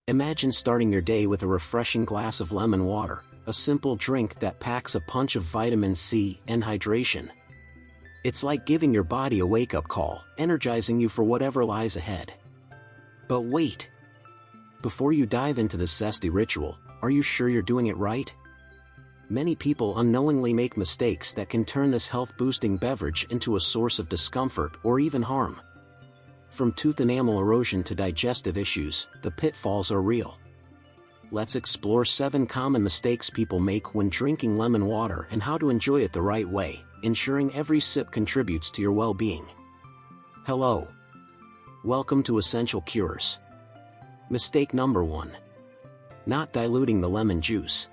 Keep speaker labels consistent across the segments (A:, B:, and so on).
A: Imagine starting your day with a refreshing glass of lemon water, a simple drink that packs a punch of vitamin C and hydration. It's like giving your body a wake-up call, energizing you for whatever lies ahead. But wait! Before you dive into this zesty ritual, are you sure you're doing it right? Many people unknowingly make mistakes that can turn this health-boosting beverage into a source of discomfort or even harm. From tooth enamel erosion to digestive issues, the pitfalls are real. Let's explore 7 common mistakes people make when drinking lemon water and how to enjoy it the right way, ensuring every sip contributes to your well-being. Hello. Welcome to Essential Cures. Mistake number 1. Not diluting the lemon juice.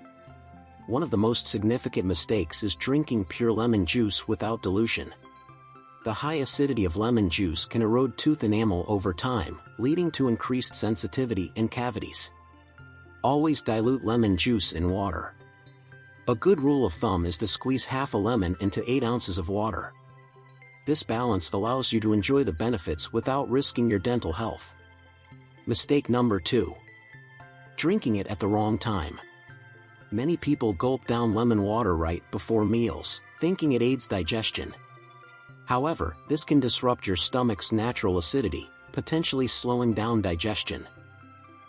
A: One of the most significant mistakes is drinking pure lemon juice without dilution. The high acidity of lemon juice can erode tooth enamel over time, leading to increased sensitivity and cavities. Always dilute lemon juice in water. A good rule of thumb is to squeeze half a lemon into 8 ounces of water. This balance allows you to enjoy the benefits without risking your dental health. Mistake number 2. Drinking it at the wrong time. Many people gulp down lemon water right before meals, thinking it aids digestion. However, this can disrupt your stomach's natural acidity, potentially slowing down digestion.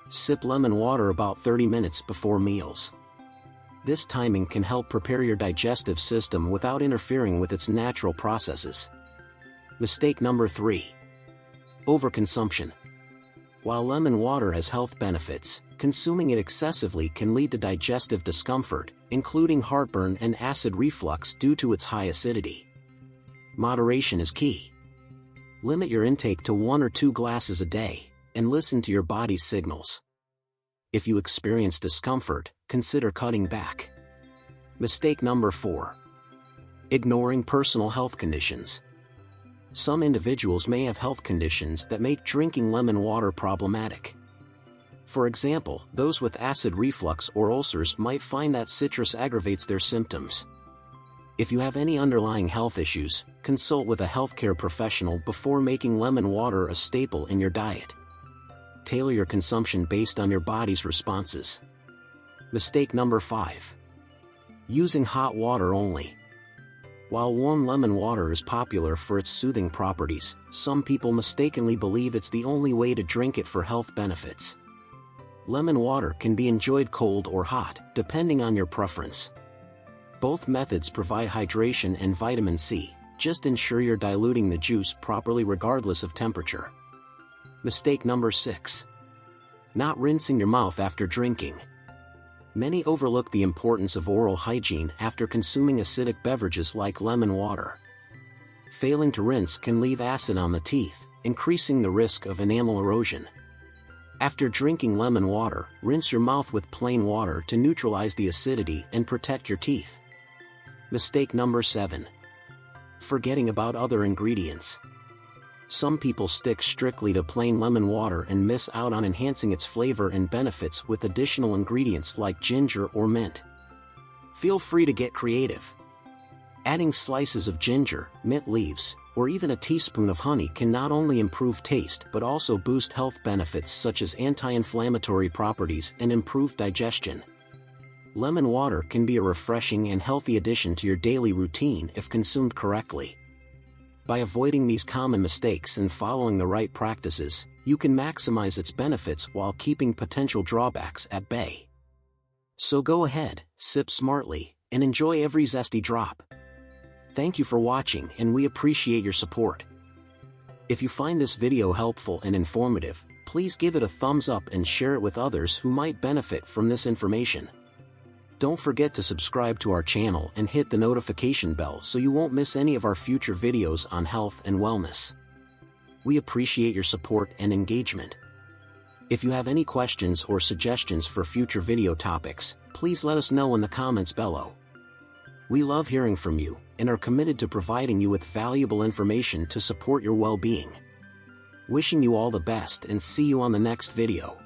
A: Sip lemon water about 30 minutes before meals. This timing can help prepare your digestive system without interfering with its natural processes. Mistake number 3. Overconsumption. While lemon water has health benefits, consuming it excessively can lead to digestive discomfort, including heartburn and acid reflux due to its high acidity. Moderation is key. Limit your intake to 1 or 2 glasses a day, and listen to your body's signals. If you experience discomfort, consider cutting back. Mistake number 4. Ignoring personal health conditions. Some individuals may have health conditions that make drinking lemon water problematic. For example, those with acid reflux or ulcers might find that citrus aggravates their symptoms. If you have any underlying health issues, consult with a healthcare professional before making lemon water a staple in your diet. Tailor your consumption based on your body's responses. Mistake number 5. Using hot water only. While warm lemon water is popular for its soothing properties, some people mistakenly believe it's the only way to drink it for health benefits. Lemon water can be enjoyed cold or hot, depending on your preference. Both methods provide hydration and vitamin C, just ensure you're diluting the juice properly regardless of temperature. Mistake number 6. Not rinsing your mouth after drinking. Many overlook the importance of oral hygiene after consuming acidic beverages like lemon water. Failing to rinse can leave acid on the teeth, increasing the risk of enamel erosion. After drinking lemon water, rinse your mouth with plain water to neutralize the acidity and protect your teeth. Mistake number 7. Forgetting about other ingredients. Some people stick strictly to plain lemon water and miss out on enhancing its flavor and benefits with additional ingredients like ginger or mint. Feel free to get creative. Adding slices of ginger, mint leaves, or even a teaspoon of honey can not only improve taste but also boost health benefits such as anti-inflammatory properties and improved digestion. Lemon water can be a refreshing and healthy addition to your daily routine if consumed correctly. By avoiding these common mistakes and following the right practices, you can maximize its benefits while keeping potential drawbacks at bay. So go ahead, sip smartly, and enjoy every zesty drop. Thank you for watching, and we appreciate your support. If you find this video helpful and informative, please give it a thumbs up and share it with others who might benefit from this information. Don't forget to subscribe to our channel and hit the notification bell so you won't miss any of our future videos on health and wellness. We appreciate your support and engagement. If you have any questions or suggestions for future video topics, please let us know in the comments below. We love hearing from you and are committed to providing you with valuable information to support your well-being. Wishing you all the best and see you on the next video.